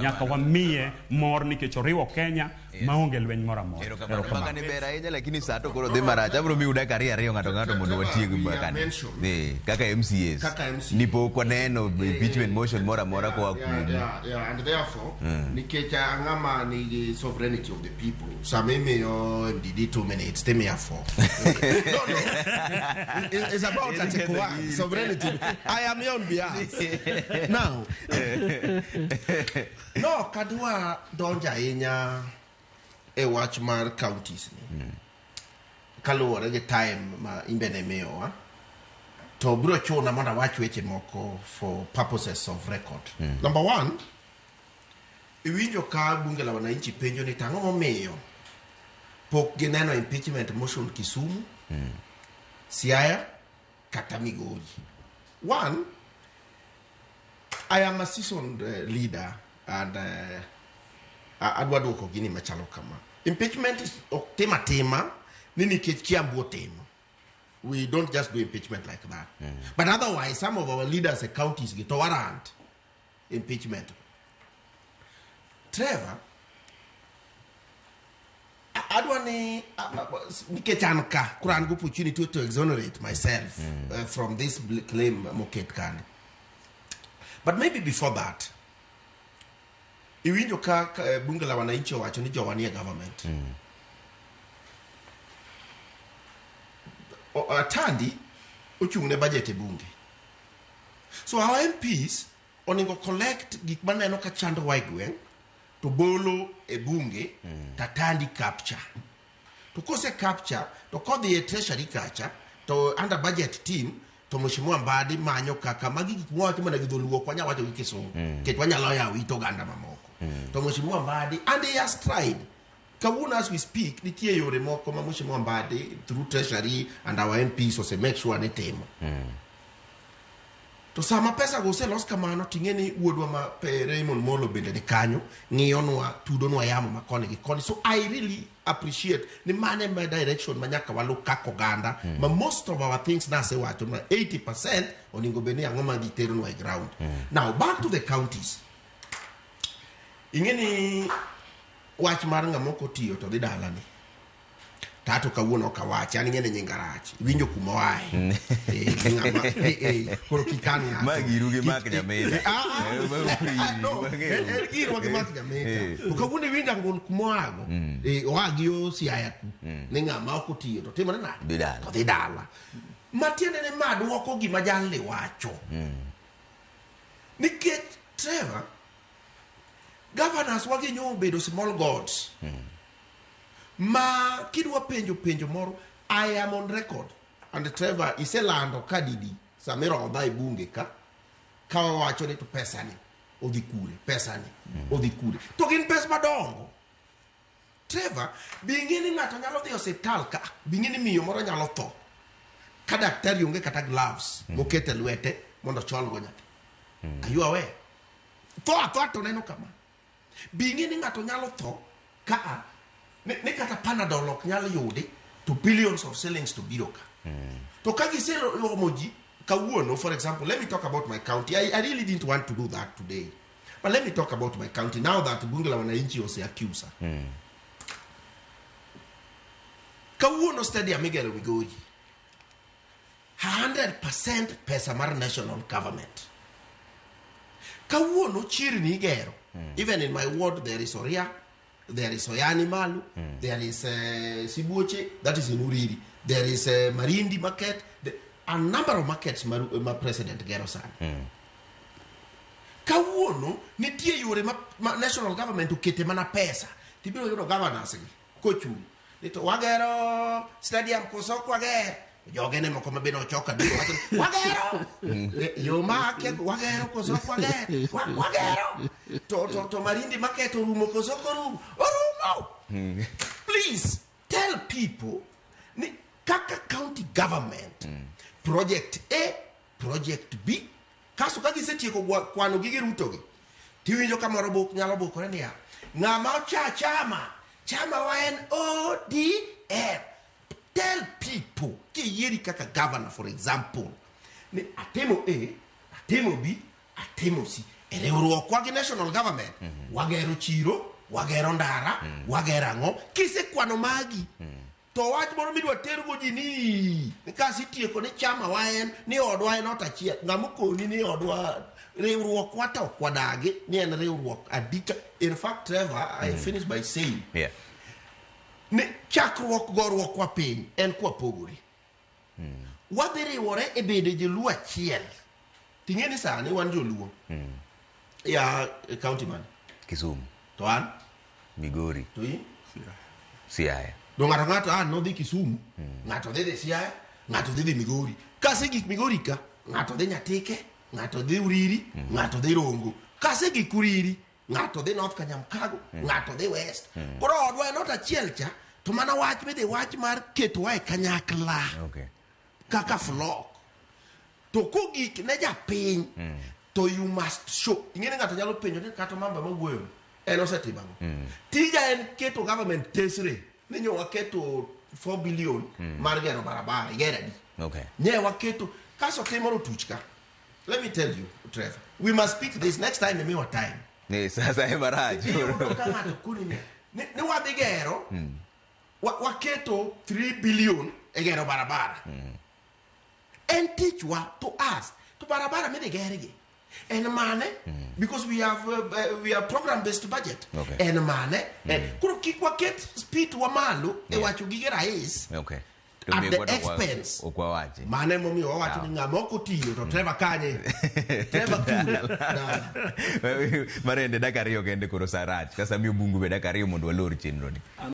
Nyaka wamiye mor nikech oriwo Kenya maonge lweny moro amora. Erokamano ne ber ahinya lakini sa to koro dhi marach. Abiro miu dakika ariyo ng'ato mondo watieg mbakani. Kaka MCAs. Nipo kwaneno impeachment motion moro amora koa kuomu. Yeah, and therefore nikech ang'ama nigi sovereignty of the people. Samimi yo MDD 2 minutes they may have 4. No. It's about sovereignty. I am here on behalf. Now. No, kadwa donja inya e watch mar counties ni. Kaluo ge time ma imbene mewa. To bro chuna mondo watch weche moko for purposes of record. Number 1, iwinjo ka bunge la wananchi penjo ni tang'o momiyo pok gineno impeachment motion Kisumu, Siaya, kata Migori. 1, I am a seasoned leader and adwa duoko gini machalo kama. Impeachment is tema nini kiambu tema. We don't just do impeachment like that. But otherwise, some of our leaders at counties get to warrant impeachment. Trevor, adwani nikechanka kuran go opportunity to exonerate myself from this claim moket kan. But maybe before that, iwinjo ka bunge la wananchi wacho ni jowania government. Tandi uchungne budget e bunge. So our MPs oningo collect gik maneno ka chando waigwen to bolo e bunge tatandi capture. To kose capture to kodhi e treasury kacha to under budget team to mheshimiwa Mbadi manyo kaka magi gik moko mana gidholuo kwa nya wacho gikiso ket wanyalo yawo ito ganda mamoko. To mheshimiwa Mbadi and he has tried. Kawuna as we speak nitie yore moko ma mheshimiwa Mbadi through treasury and our MPs so make sure ne temo. To sama pesa go se los kamano tingeni wuodwa ma Raymond Molo bende de kanyo ngiyonwa tudonwa yamo makone gi koni. So I really appreciate the man my direction manyaka walu kako ganda but most of our things na se wacho na 80% oningo beni angoma ditero no ground. Now back to the counties. Ingeni wach mar ngamoko tiyo to didala ni tato kawuono kawacha ani ngene nyingarach winjo kuma wae koro kikani magiruge mak nyameta no giruge mak nyameta to kawuono winja ngol kuma wago wagio Siaya ni ngama okotiyo to timore na didala matiende ne maduoko gima jalle wacho nikech Trevor Gavanas wagi nyo bedo small gods. Ma kidwa penjo moro I am on record and Trevor iselando kadidi samiro odai bunge ka wacho ni to pesa ni odhikure to gin pesa madongo. Trevor bingini ngato nyalo dhi hospital ka bingini miyo moro nyalo tho ka daktari onge kata gloves mokete lwete mondo cholgo nyathi. Are you aware? Tho to neno kama bingini ngato nyalo tho ka ne kata Panadol ok nyalo yudi to billions of shillings to biro ka. To kagiselo lomoji kawuono, for example, let me talk about my county. I really didn't want to do that today. But let me talk about my county now that bunge la wananchi was accuser. Kawuono stadium Miguel Migori 100% pesa mar national government. Kawuono chirni igero. Even in my ward there is Oria, there is Oyani Malu, there is Sibuoche, that is in Uriri, there is Marindi market, a number of markets my president Gerosan. Kawuono nitie yore ma national government ukete mana pesa. Tibiro yono Gavanas kochu. Nito wagero stadium kosoko wagero. Jogene moko mabeno choka biro wagero yo make wagero kosoko wagero to Marindi market orumo kosoko orumo. Please tell people ni kaka county government project A, project B kaso kagisetieko kwano gige rutogi tiwinjo kamoro bok nyalo bokore niya ng'ama chama wa en ODM. Tell people ki yeri kaka governor for example ni atemo A, atemo B, atemo C riwruok kwa gi national government wagero chiro wagero ndara wagero ang'o kisekwano magi to wach moro midwa tergo ji ni kasi tieko ni chama waen ni odwa en ot achiel ng'ama koni ni odwa riwruok wa to kwadagi ni en riwruok adika. In fact, Trevor, I finished by saying ni chakruok goruok wa piny en kwa pogori wadhi riwore e bede joluo achiel. Ting'e ni sani wan joluo ya county man Kisumu to an Migori to in Siaya do ng'ato an nodhi Kisumu ng'ato dhi Siaya ng'ato dhi Migori kase gik Migori ka ng'ato dhi Nyatike ng'ato dhi Uriri ng'ato dhi Rongo kase gik Uriri ng'ato dhi North Kanyamkago ng'ato dhi West koro odwa en ot achiel cha to mana wach midhi wach mar ketwa e kanyakla kaka flock to kogik ne japiny to you must show. Ing'eni ng'ato nyalo penjo ni kata Omwamba mawuoyo en osetimo ang'o. Tija en keto government tesre ni nyo waketo 4 billion mar gero barabara igera di nye waketo kaso timoro tuchka. Let me tell you, Trevor, we must speak this next time in our time. Sasa e marach ni wadhi gero waketo 3 billion e gero barabara en tichwa to us to barabara midhi gergi en mane because we have program based budget en mane kuro kik waket speed wa malo e wacho gige rais at the expense mane momiyo wawacho ni ng'ama ok otiyo to Trevor kanye Trevor kure marende dakariyo kende koro sarach kasa miyo bungu be dakariyo mondo walor chenro ni